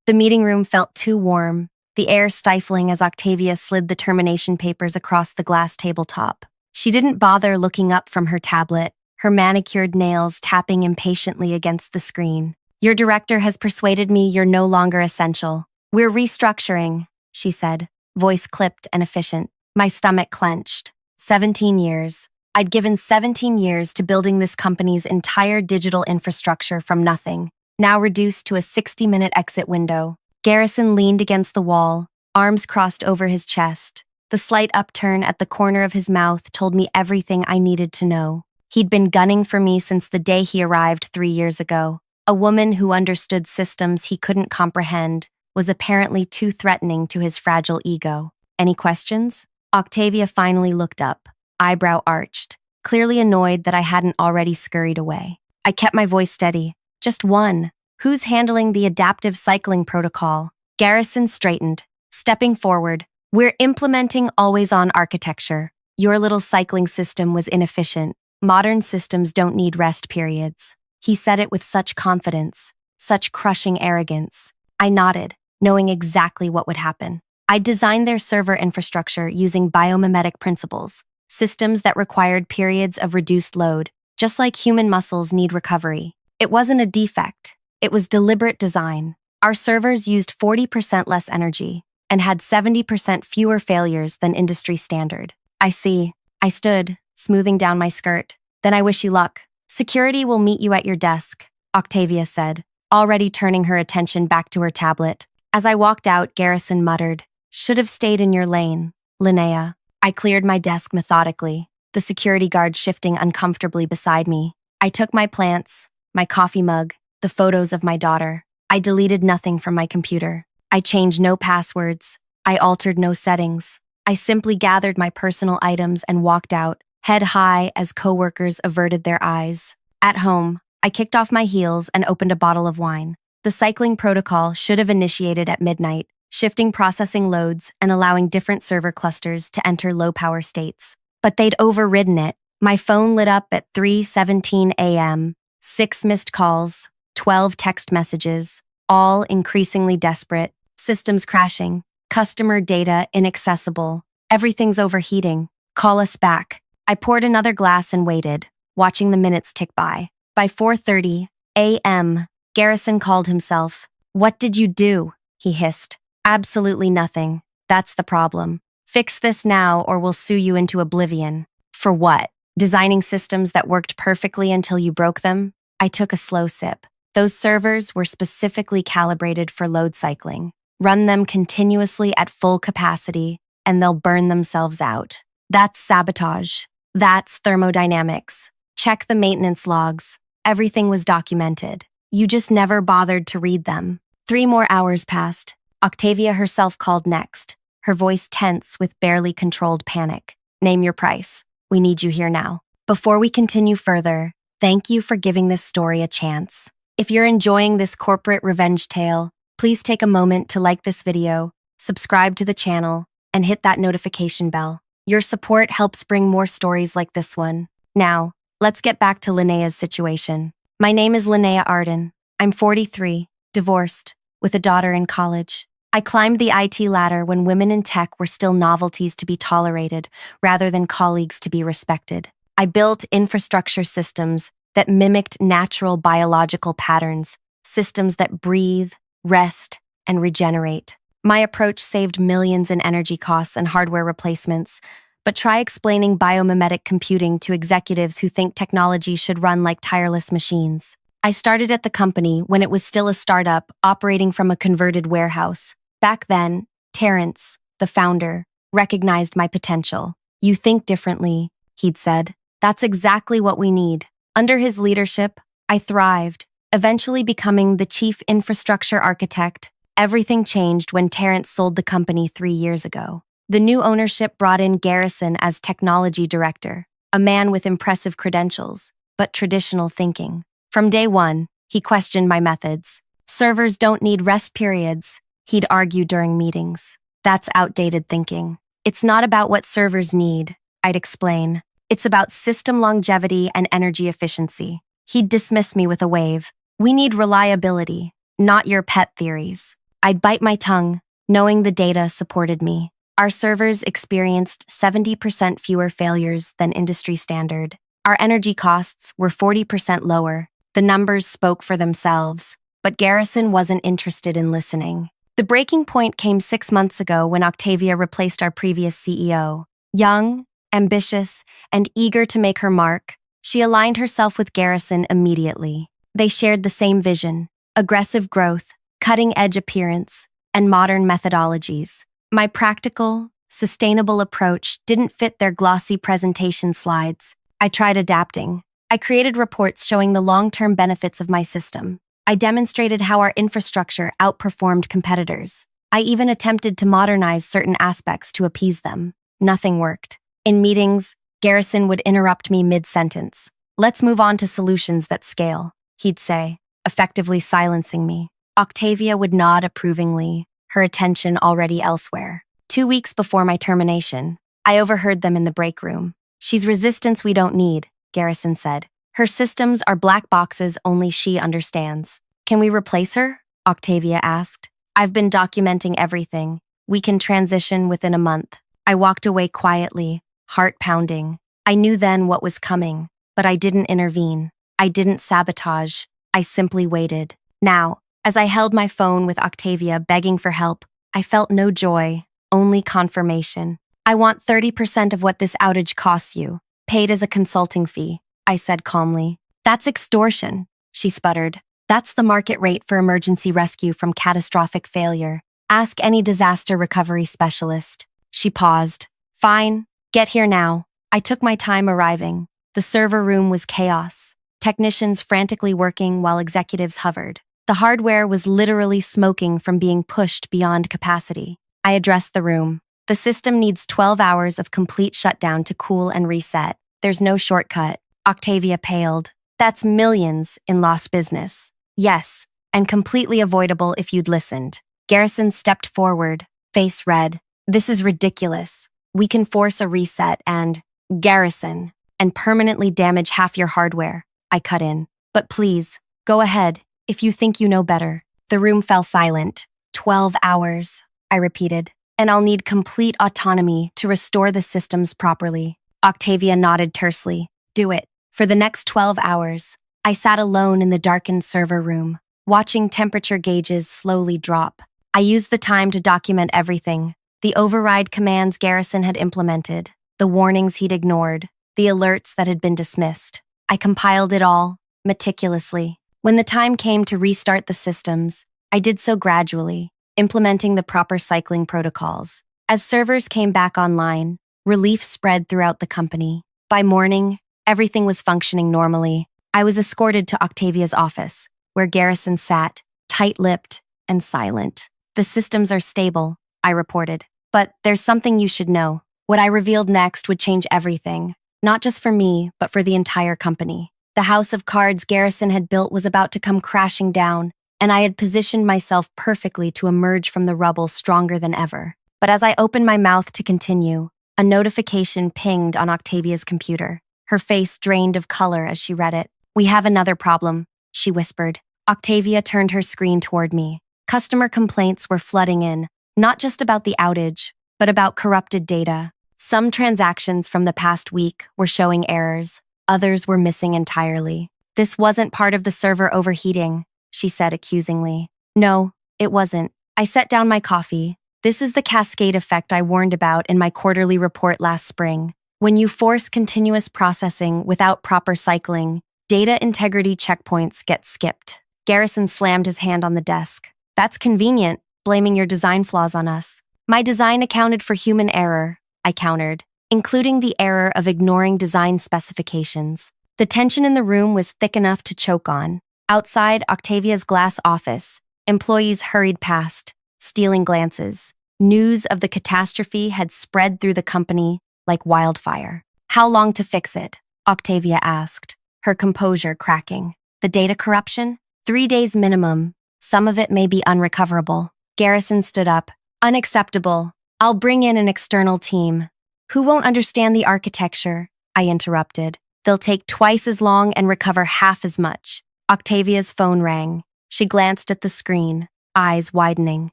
The meeting room felt too warm, the air stifling as Octavia slid the termination papers across the glass tabletop. She didn't bother looking up from her tablet, her manicured nails tapping impatiently against the screen. "Your director has persuaded me you're no longer essential. We're restructuring," she said, voice clipped and efficient. My stomach clenched. 17 years. I'd given 17 years to building this company's entire digital infrastructure from nothing, now reduced to a 60-minute exit window. Garrison leaned against the wall, arms crossed over his chest. The slight upturn at the corner of his mouth told me everything I needed to know. He'd been gunning for me since the day he arrived 3 years ago. A woman who understood systems he couldn't comprehend was apparently too threatening to his fragile ego. Any questions? Octavia finally looked up, eyebrow arched, clearly annoyed that I hadn't already scurried away. I kept my voice steady. Just one. Who's handling the adaptive cycling protocol? Garrison straightened, stepping forward. We're implementing always-on architecture. Your little cycling system was inefficient. Modern systems don't need rest periods. He said it with such confidence, such crushing arrogance. I nodded, knowing exactly what would happen. I designed their server infrastructure using biomimetic principles, systems that required periods of reduced load, just like human muscles need recovery. It wasn't a defect. It was deliberate design. Our servers used 40% less energy and had 70% fewer failures than industry standard. I see. I stood, smoothing down my skirt. Then I wish you luck. Security will meet you at your desk, Octavia said, already turning her attention back to her tablet. As I walked out, Garrison muttered, "Should have stayed in your lane, Linnea." I cleared my desk methodically, the security guard shifting uncomfortably beside me. I took my plants, my coffee mug, the photos of my daughter. I deleted nothing from my computer. I changed no passwords. I altered no settings. I simply gathered my personal items and walked out, head high as coworkers averted their eyes. At home, I kicked off my heels and opened a bottle of wine. The cycling protocol should have initiated at midnight, shifting processing loads and allowing different server clusters to enter low-power states. But they'd overridden it. My phone lit up at 3:17 a.m., 6 missed calls, 12 text messages, all increasingly desperate, systems crashing, customer data inaccessible, everything's overheating. Call us back. I poured another glass and waited, watching the minutes tick by. By 4:30 a.m., Garrison called himself. "What did you do?" he hissed. "Absolutely nothing. That's the problem. Fix this now or we'll sue you into oblivion." For what? Designing systems that worked perfectly until you broke them? I took a slow sip. Those servers were specifically calibrated for load cycling. Run them continuously at full capacity, and they'll burn themselves out. That's sabotage. That's thermodynamics. Check the maintenance logs. Everything was documented. You just never bothered to read them. 3 more hours passed. Octavia herself called next, her voice tense with barely controlled panic. "Name your price. We need you here now." Before we continue further, thank you for giving this story a chance. If you're enjoying this corporate revenge tale, please take a moment to like this video, subscribe to the channel, and hit that notification bell. Your support helps bring more stories like this one. Now, let's get back to Linnea's situation. My name is Linnea Arden. I'm 43, divorced, with a daughter in college. I climbed the IT ladder when women in tech were still novelties to be tolerated rather than colleagues to be respected. I built infrastructure systems that mimicked natural biological patterns, systems that breathe, rest, and regenerate. My approach saved millions in energy costs and hardware replacements, but try explaining biomimetic computing to executives who think technology should run like tireless machines. I started at the company when it was still a startup operating from a converted warehouse. Back then, Terrence, the founder, recognized my potential. "You think differently," he'd said. "That's exactly what we need." Under his leadership, I thrived, eventually becoming the chief infrastructure architect. Everything changed when Terrence sold the company 3 years ago. The new ownership brought in Garrison as technology director, a man with impressive credentials, but traditional thinking. From day one, he questioned my methods. "Servers don't need rest periods," he'd argue during meetings. "That's outdated thinking. It's not about what servers need," I'd explain. "It's about system longevity and energy efficiency." He'd dismiss me with a wave. "We need reliability, not your pet theories." I'd bite my tongue, knowing the data supported me. Our servers experienced 70% fewer failures than industry standard. Our energy costs were 40% lower. The numbers spoke for themselves, but Garrison wasn't interested in listening. The breaking point came 6 months ago when Octavia replaced our previous CEO. Young, ambitious, and eager to make her mark, she aligned herself with Garrison immediately. They shared the same vision: aggressive growth, cutting-edge appearance, and modern methodologies. My practical, sustainable approach didn't fit their glossy presentation slides. I tried adapting. I created reports showing the long-term benefits of my system. I demonstrated how our infrastructure outperformed competitors. I even attempted to modernize certain aspects to appease them. Nothing worked. In meetings, Garrison would interrupt me mid-sentence. "Let's move on to solutions that scale," he'd say, effectively silencing me. Octavia would nod approvingly, her attention already elsewhere. 2 weeks before my termination, I overheard them in the break room. "She's resistance we don't need," Garrison said. "Her systems are black boxes only she understands." "Can we replace her?" Octavia asked. "I've been documenting everything. We can transition within a month." I walked away quietly, heart pounding. I knew then what was coming, but I didn't intervene. I didn't sabotage. I simply waited. Now, as I held my phone with Octavia begging for help, I felt no joy, only confirmation. "I want 30% of what this outage costs you, paid as a consulting fee," I said calmly. "That's extortion," she sputtered. "That's the market rate for emergency rescue from catastrophic failure. Ask any disaster recovery specialist." She paused. "Fine, get here now." I took my time arriving. The server room was chaos, technicians frantically working while executives hovered. The hardware was literally smoking from being pushed beyond capacity. I addressed the room. "The system needs 12 hours of complete shutdown to cool and reset. There's no shortcut." Octavia paled. "That's millions in lost business." "Yes, and completely avoidable if you'd listened." Garrison stepped forward, face red. "This is ridiculous. We can force a reset and—" "Garrison, and permanently damage half your hardware," I cut in. "But please, go ahead, if you think you know better." The room fell silent. 12 hours, I repeated. "And I'll need complete autonomy to restore the systems properly." Octavia nodded tersely. "Do it." For the next 12 hours, I sat alone in the darkened server room, watching temperature gauges slowly drop. I used the time to document everything: the override commands Garrison had implemented, the warnings he'd ignored, the alerts that had been dismissed. I compiled it all, meticulously. When the time came to restart the systems, I did so gradually, implementing the proper cycling protocols. As servers came back online, relief spread throughout the company. By morning, everything was functioning normally. I was escorted to Octavia's office, where Garrison sat, tight-lipped and silent. "The systems are stable," I reported. "But there's something you should know." What I revealed next would change everything, not just for me, but for the entire company. The house of cards Garrison had built was about to come crashing down, and I had positioned myself perfectly to emerge from the rubble stronger than ever. But as I opened my mouth to continue, a notification pinged on Octavia's computer. Her face drained of color as she read it. "We have another problem," she whispered. Octavia turned her screen toward me. Customer complaints were flooding in, not just about the outage, but about corrupted data. Some transactions from the past week were showing errors. Others were missing entirely. "This wasn't part of the server overheating," she said accusingly. "No, it wasn't." I set down my coffee. "This is the cascade effect I warned about in my quarterly report last spring. When you force continuous processing without proper cycling, data integrity checkpoints get skipped." Garrison slammed his hand on the desk. "That's convenient, blaming your design flaws on us." "My design accounted for human error," I countered, "including the error of ignoring design specifications." The tension in the room was thick enough to choke on. Outside Octavia's glass office, employees hurried past, stealing glances. News of the catastrophe had spread through the company like wildfire. "How long to fix it?" Octavia asked, her composure cracking. "The data corruption? 3 days minimum. Some of it may be unrecoverable." Garrison stood up. "Unacceptable. I'll bring in an external team." "Who won't understand the architecture?" I interrupted. "They'll take twice as long and recover half as much." Octavia's phone rang. She glanced at the screen. eyes widening.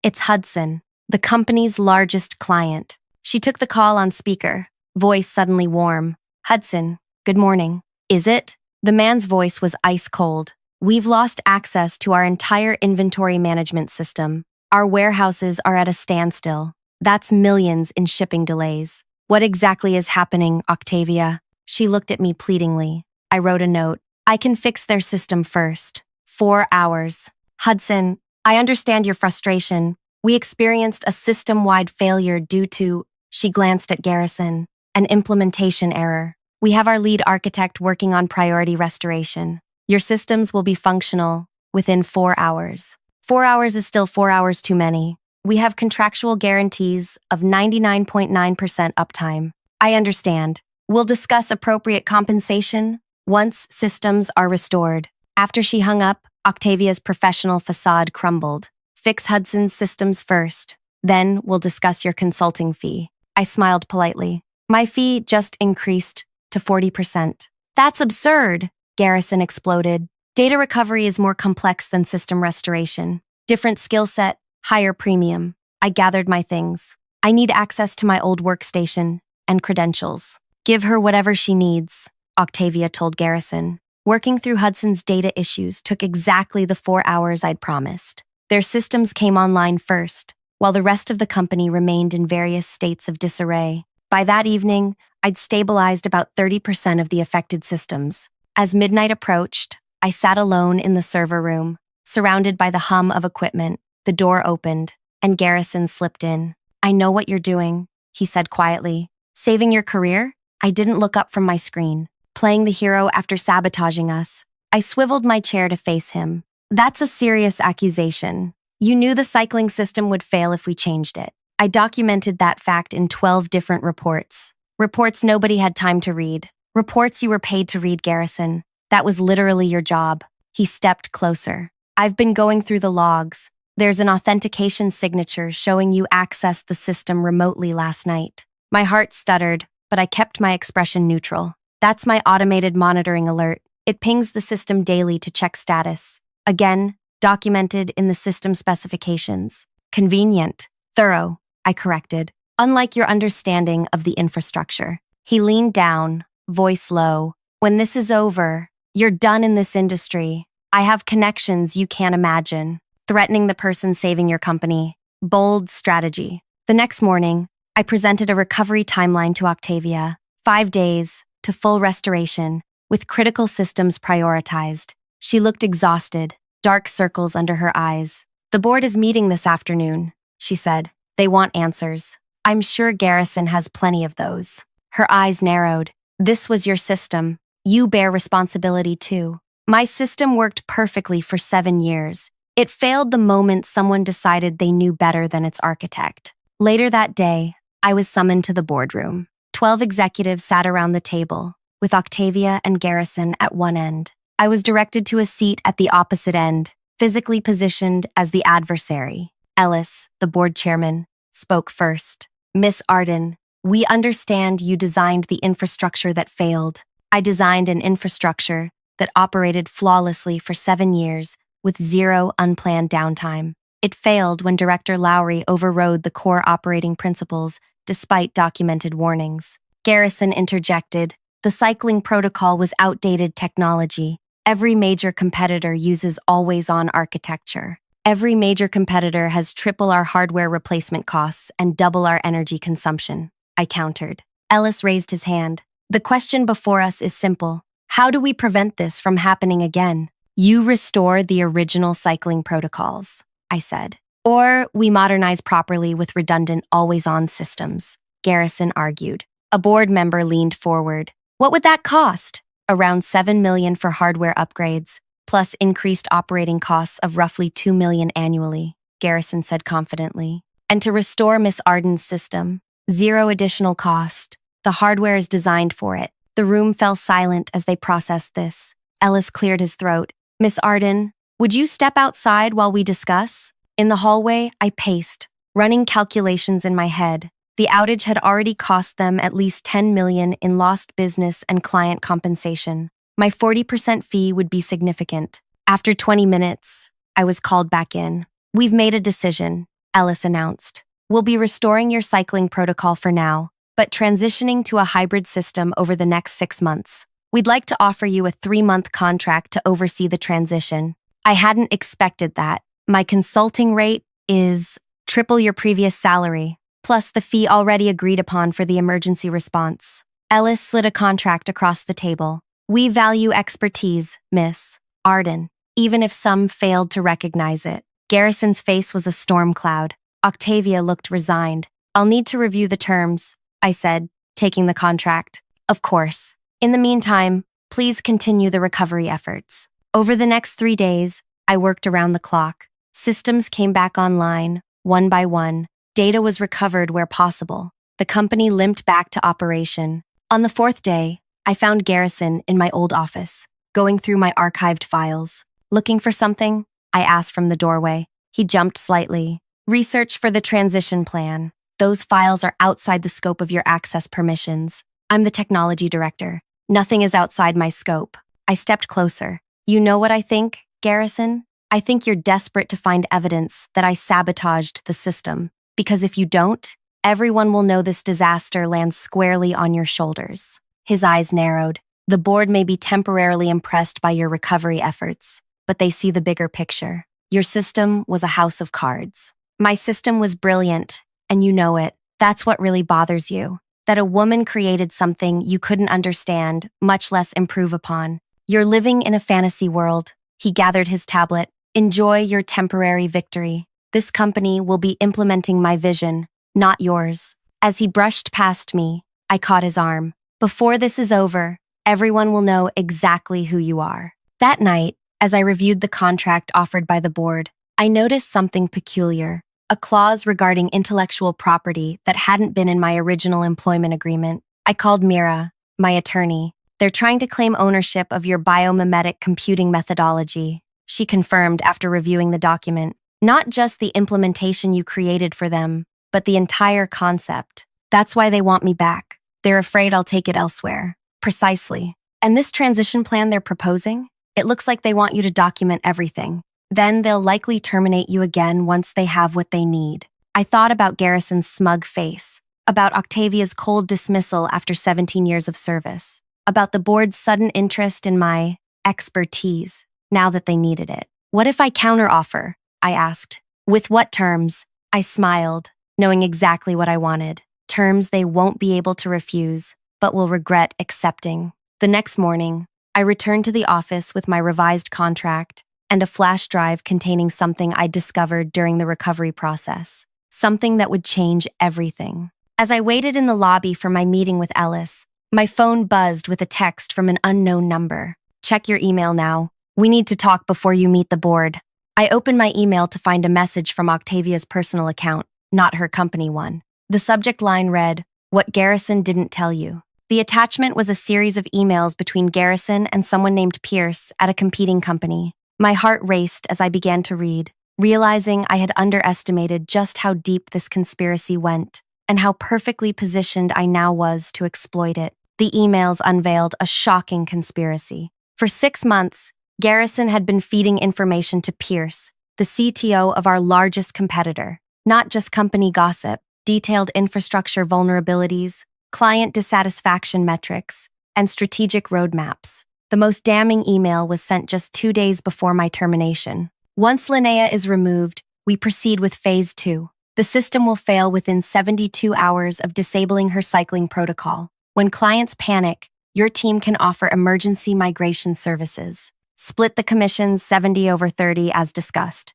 It's Hudson, the company's largest client. She took the call on speaker, voice suddenly warm. Hudson, good morning. Is it? The man's voice was ice cold. We've lost access to our entire inventory management system. Our warehouses are at a standstill. That's millions in shipping delays. What exactly is happening, Octavia? She looked at me pleadingly. I wrote a note. I can fix their system first. 4 hours. Hudson, I understand your frustration. We experienced a system-wide failure due to, she glanced at Garrison, an implementation error. We have our lead architect working on priority restoration. Your systems will be functional within 4 hours. 4 hours is still 4 hours too many. We have contractual guarantees of 99.9% uptime. I understand. We'll discuss appropriate compensation once systems are restored. After she hung up, Octavia's professional facade crumbled. Fix Hudson's systems first. Then we'll discuss your consulting fee. I smiled politely. My fee just increased to 40%. That's absurd, Garrison exploded. Data recovery is more complex than system restoration. Different skill set, higher premium. I gathered my things. I need access to my old workstation and credentials. Give her whatever she needs, Octavia told Garrison. Working through Hudson's data issues took exactly the 4 hours I'd promised. Their systems came online first, while the rest of the company remained in various states of disarray. By that evening, I'd stabilized about 30% of the affected systems. As midnight approached, I sat alone in the server room, surrounded by the hum of equipment. The door opened, and Garrison slipped in. I know what you're doing, he said quietly. Saving your career? I didn't look up from my screen. Playing the hero after sabotaging us. I swiveled my chair to face him. That's a serious accusation. You knew the cycling system would fail if we changed it. I documented that fact in 12 different reports. Reports nobody had time to read. Reports you were paid to read, Garrison. That was literally your job. He stepped closer. I've been going through the logs. There's an authentication signature showing you accessed the system remotely last night. My heart stuttered, but I kept my expression neutral. That's my automated monitoring alert. It pings the system daily to check status. Again, documented in the system specifications. Convenient. Thorough, I corrected. Unlike your understanding of the infrastructure. He leaned down, voice low. When this is over, you're done in this industry. I have connections you can't imagine. Threatening the person saving your company. Bold strategy. The next morning, I presented a recovery timeline to Octavia. 5 days to full restoration, with critical systems prioritized. She looked exhausted, dark circles under her eyes. The board is meeting this afternoon, she said. They want answers. I'm sure Garrison has plenty of those. Her eyes narrowed. This was your system. You bear responsibility too. My system worked perfectly for 7 years. It failed the moment someone decided they knew better than its architect. Later that day, I was summoned to the boardroom. 12 executives sat around the table, with Octavia and Garrison at one end. I was directed to a seat at the opposite end, physically positioned as the adversary. Ellis, the board chairman, spoke first. Miss Arden, we understand you designed the infrastructure that failed. I designed an infrastructure that operated flawlessly for 7 years with 0 unplanned downtime. It failed when Director Lowry overrode the core operating principles despite documented warnings. Garrison interjected. The cycling protocol was outdated technology. Every major competitor uses always-on architecture. Every major competitor has triple our hardware replacement costs and double our energy consumption, I countered. Ellis raised his hand. The question before us is simple. How do we prevent this from happening again? You restore the original cycling protocols, I said. Or we modernize properly with redundant always-on systems, Garrison argued. A board member leaned forward. What would that cost? Around $7 million for hardware upgrades, plus increased operating costs of roughly $2 million annually, Garrison said confidently. And to restore Miss Arden's system, 0 additional cost. The hardware is designed for it. The room fell silent as they processed this. Ellis cleared his throat. Miss Arden, would you step outside while we discuss? In the hallway, I paced, running calculations in my head. The outage had already cost them at least $10 million in lost business and client compensation. My 40% fee would be significant. After 20 minutes, I was called back in. We've made a decision, Ellis announced. We'll be restoring your cycling protocol for now, but transitioning to a hybrid system over the next 6 months. We'd like to offer you a 3-month contract to oversee the transition. I hadn't expected that. My consulting rate is triple your previous salary, plus the fee already agreed upon for the emergency response. Ellis slid a contract across the table. We value expertise, Miss Arden, even if some failed to recognize it. Garrison's face was a storm cloud. Octavia looked resigned. I'll need to review the terms, I said, taking the contract. Of course. In the meantime, please continue the recovery efforts. Over the next 3 days, I worked around the clock. Systems came back online, one by one. Data was recovered where possible. The company limped back to operation. On the 4th day, I found Garrison in my old office, going through my archived files. Looking for something? I asked from the doorway. He jumped slightly. Research for the transition plan. Those files are outside the scope of your access permissions. I'm the technology director. Nothing is outside my scope. I stepped closer. You know what I think, Garrison? I think you're desperate to find evidence that I sabotaged the system. Because if you don't, everyone will know this disaster lands squarely on your shoulders. His eyes narrowed. The board may be temporarily impressed by your recovery efforts, but they see the bigger picture. Your system was a house of cards. My system was brilliant, and you know it. That's what really bothers you. That a woman created something you couldn't understand, much less improve upon. You're living in a fantasy world. He gathered his tablet. Enjoy your temporary victory. This company will be implementing my vision, not yours. As he brushed past me, I caught his arm. Before this is over, everyone will know exactly who you are. That night, as I reviewed the contract offered by the board, I noticed something peculiar. A clause regarding intellectual property that hadn't been in my original employment agreement. I called Mira, my attorney. They're trying to claim ownership of your biomimetic computing methodology, she confirmed after reviewing the document. Not just the implementation you created for them, but the entire concept. That's why they want me back. They're afraid I'll take it elsewhere. Precisely. And this transition plan they're proposing? It looks like they want you to document everything. Then they'll likely terminate you again once they have what they need. I thought about Garrison's smug face, about Octavia's cold dismissal after 17 years of service, about the board's sudden interest in my expertise now that they needed it. What if I counteroffer? I asked. With what terms? I smiled, knowing exactly what I wanted. Terms they won't be able to refuse, but will regret accepting. The next morning, I returned to the office with my revised contract and a flash drive containing something I discovered during the recovery process. Something that would change everything. As I waited in the lobby for my meeting with Ellis, my phone buzzed with a text from an unknown number. Check your email now. We need to talk before you meet the board. I opened my email to find a message from Octavia's personal account, not her company one. The subject line read, "What Garrison didn't tell you." The attachment was a series of emails between Garrison and someone named Pierce at a competing company. My heart raced as I began to read, realizing I had underestimated just how deep this conspiracy went and how perfectly positioned I now was to exploit it. The emails unveiled a shocking conspiracy. For 6 months, Garrison had been feeding information to Pierce, the CTO of our largest competitor. Not just company gossip, detailed infrastructure vulnerabilities, client dissatisfaction metrics, and strategic roadmaps. The most damning email was sent just 2 days before my termination. Once Linnea is removed, we proceed with Phase 2. The system will fail within 72 hours of disabling her cycling protocol. When clients panic, your team can offer emergency migration services. Split the commissions 70/30 as discussed.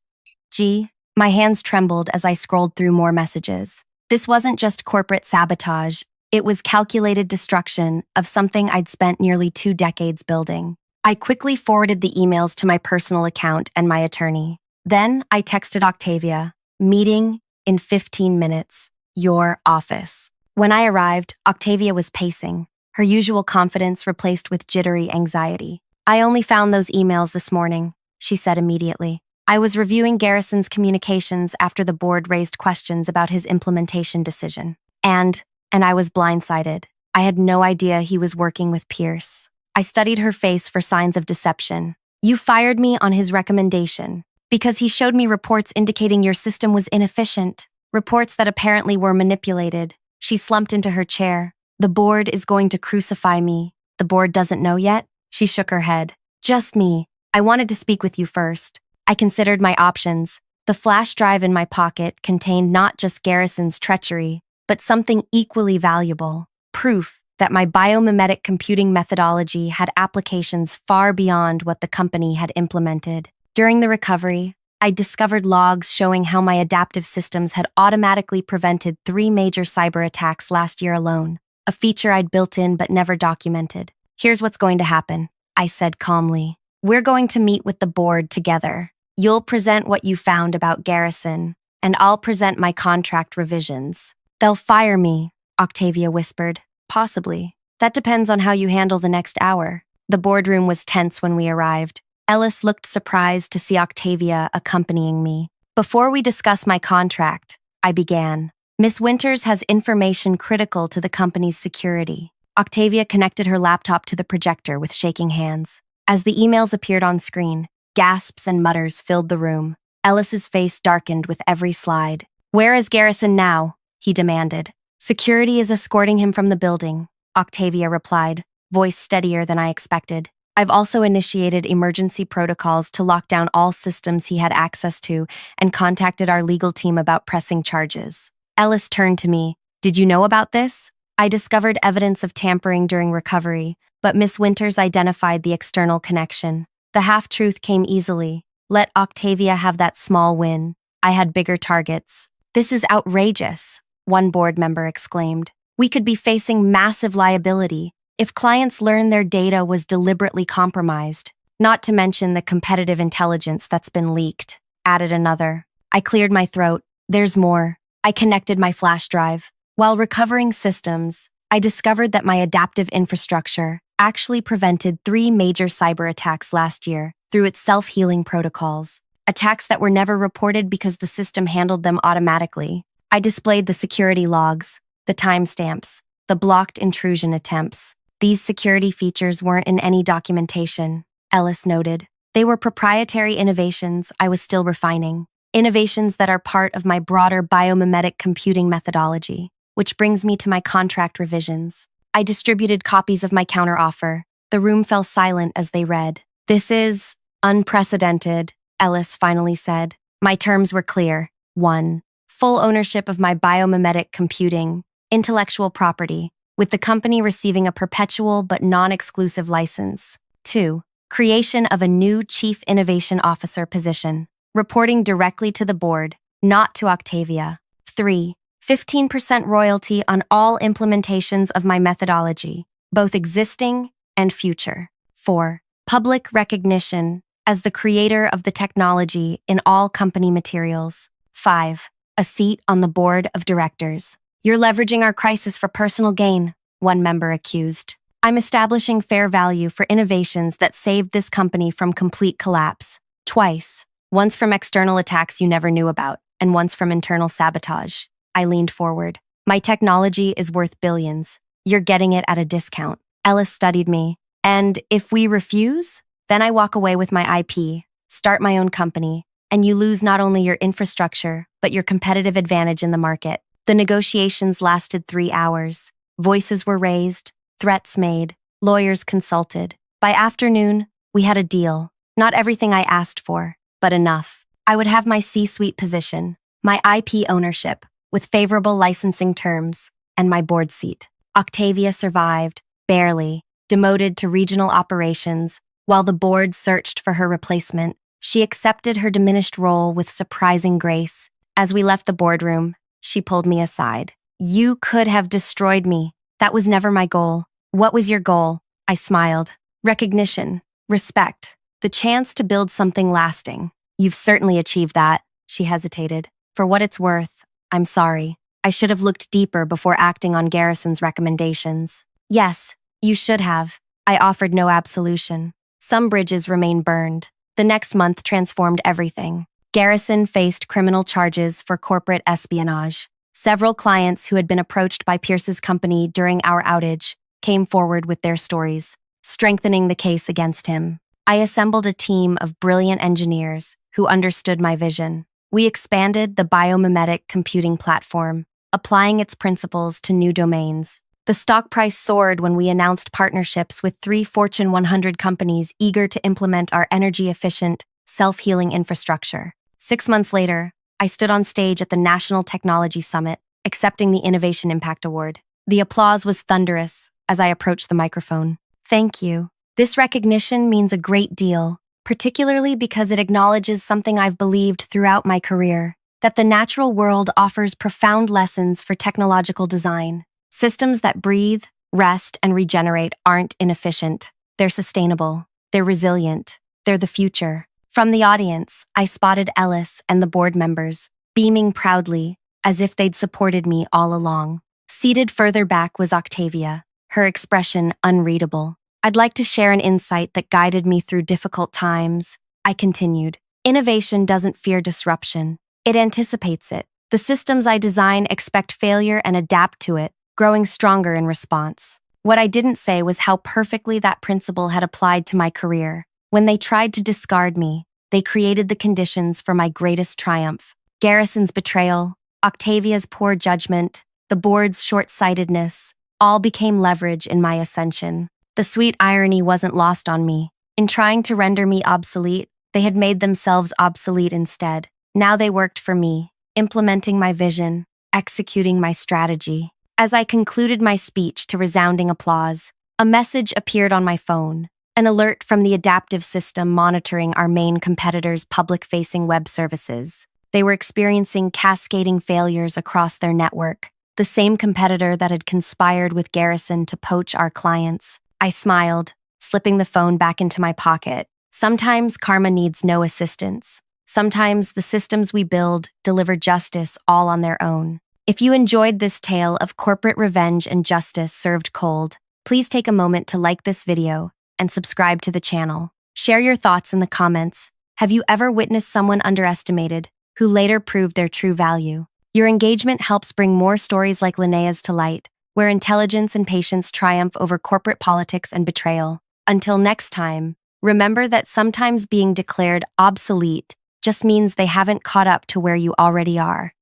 My hands trembled as I scrolled through more messages. This wasn't just corporate sabotage. It was calculated destruction of something I'd spent nearly 2 decades building. I quickly forwarded the emails to my personal account and my attorney. Then I texted Octavia, "Meeting in 15 minutes, your office." When I arrived, Octavia was pacing, her usual confidence replaced with jittery anxiety. "I only found those emails this morning," she said immediately. "I was reviewing Garrison's communications after the board raised questions about his implementation decision. And I was blindsided. I had no idea he was working with Pierce." I studied her face for signs of deception. "You fired me on his recommendation. Because he showed me reports indicating your system was inefficient, reports that apparently were manipulated. She slumped into her chair. The board is going to crucify me. The board doesn't know yet? She shook her head. Just me. I wanted to speak with you first. I considered my options. The flash drive in my pocket contained not just Garrison's treachery, but something equally valuable. Proof that my biomimetic computing methodology had applications far beyond what the company had implemented. During the recovery, I discovered logs showing how my adaptive systems had automatically prevented 3 major cyber attacks last year alone, a feature I'd built in but never documented. Here's what's going to happen, I said calmly. We're going to meet with the board together. You'll present what you found about Garrison, and I'll present my contract revisions. They'll fire me, Octavia whispered. Possibly. That depends on how you handle the next hour. The boardroom was tense when we arrived. Ellis looked surprised to see Octavia accompanying me. Before we discuss my contract, I began. Miss Winters has information critical to the company's security. Octavia connected her laptop to the projector with shaking hands. As the emails appeared on screen, gasps and mutters filled the room. Ellis's face darkened with every slide. Where is Garrison now? He demanded. Security is escorting him from the building, Octavia replied, voice steadier than I expected. I've also initiated emergency protocols to lock down all systems he had access to and contacted our legal team about pressing charges. Ellis turned to me. Did you know about this? I discovered evidence of tampering during recovery, but Miss Winters identified the external connection. The half-truth came easily. Let Octavia have that small win. I had bigger targets. This is outrageous, one board member exclaimed. We could be facing massive liability if clients learn their data was deliberately compromised, not to mention the competitive intelligence that's been leaked, added another. I cleared my throat. There's more. I connected my flash drive. While recovering systems, I discovered that my adaptive infrastructure actually prevented 3 major cyber attacks last year through its self-healing protocols. Attacks that were never reported because the system handled them automatically. I displayed the security logs, the timestamps, the blocked intrusion attempts. These security features weren't in any documentation, Ellis noted. They were proprietary innovations I was still refining, innovations that are part of my broader biomimetic computing methodology, which brings me to my contract revisions. I distributed copies of my counteroffer. The room fell silent as they read. This is unprecedented, Ellis finally said. My terms were clear. 1. Full ownership of my biomimetic computing, intellectual property, with the company receiving a perpetual but non-exclusive license. 2. Creation of a new Chief Innovation Officer position, reporting directly to the board, not to Octavia. 3. 15% royalty on all implementations of my methodology, both existing and future. 4. Public recognition as the creator of the technology in all company materials. 5. A seat on the board of directors. You're leveraging our crisis for personal gain, one member accused. I'm establishing fair value for innovations that saved this company from complete collapse. Twice. Once from external attacks you never knew about, and once from internal sabotage. I leaned forward. My technology is worth billions. You're getting it at a discount. Ellis studied me. And if we refuse, then I walk away with my IP, start my own company, and you lose not only your infrastructure, but your competitive advantage in the market. The negotiations lasted 3 hours. Voices were raised, threats made, lawyers consulted. By afternoon, we had a deal. Not everything I asked for, but enough. I would have my C-suite position, my IP ownership, with favorable licensing terms, and my board seat. Octavia survived, barely, demoted to regional operations, while the board searched for her replacement. She accepted her diminished role with surprising grace. As we left the boardroom, she pulled me aside. You could have destroyed me. That was never my goal. What was your goal? I smiled. Recognition, respect, the chance to build something lasting. You've certainly achieved that, she hesitated. For what it's worth, I'm sorry. I should have looked deeper before acting on Garrison's recommendations. Yes, you should have. I offered no absolution. Some bridges remain burned. The next month transformed everything. Garrison faced criminal charges for corporate espionage. Several clients who had been approached by Pierce's company during our outage came forward with their stories, strengthening the case against him. I assembled a team of brilliant engineers who understood my vision. We expanded the biomimetic computing platform, applying its principles to new domains. The stock price soared when we announced partnerships with 3 Fortune 100 companies eager to implement our energy-efficient, self-healing infrastructure. 6 months later, I stood on stage at the National Technology Summit, accepting the Innovation Impact Award. The applause was thunderous as I approached the microphone. Thank you. This recognition means a great deal, particularly because it acknowledges something I've believed throughout my career, that the natural world offers profound lessons for technological design. Systems that breathe, rest, and regenerate aren't inefficient. They're sustainable. They're resilient. They're the future. From the audience, I spotted Ellis and the board members, beaming proudly, as if they'd supported me all along. Seated further back was Octavia, her expression unreadable. I'd like to share an insight that guided me through difficult times. I continued. Innovation doesn't fear disruption. It anticipates it. The systems I design expect failure and adapt to it, growing stronger in response. What I didn't say was how perfectly that principle had applied to my career. When they tried to discard me, they created the conditions for my greatest triumph. Garrison's betrayal, Octavia's poor judgment, the board's short-sightedness, all became leverage in my ascension. The sweet irony wasn't lost on me. In trying to render me obsolete, they had made themselves obsolete instead. Now they worked for me, implementing my vision, executing my strategy. As I concluded my speech to resounding applause, a message appeared on my phone, an alert from the adaptive system monitoring our main competitor's public-facing web services. They were experiencing cascading failures across their network, the same competitor that had conspired with Garrison to poach our clients. I smiled, slipping the phone back into my pocket. Sometimes karma needs no assistance. Sometimes the systems we build deliver justice all on their own. If you enjoyed this tale of corporate revenge and justice served cold, please take a moment to like this video and subscribe to the channel. Share your thoughts in the comments. Have you ever witnessed someone underestimated who later proved their true value? Your engagement helps bring more stories like Linnea's to light, where intelligence and patience triumph over corporate politics and betrayal. Until next time, remember that sometimes being declared obsolete just means they haven't caught up to where you already are.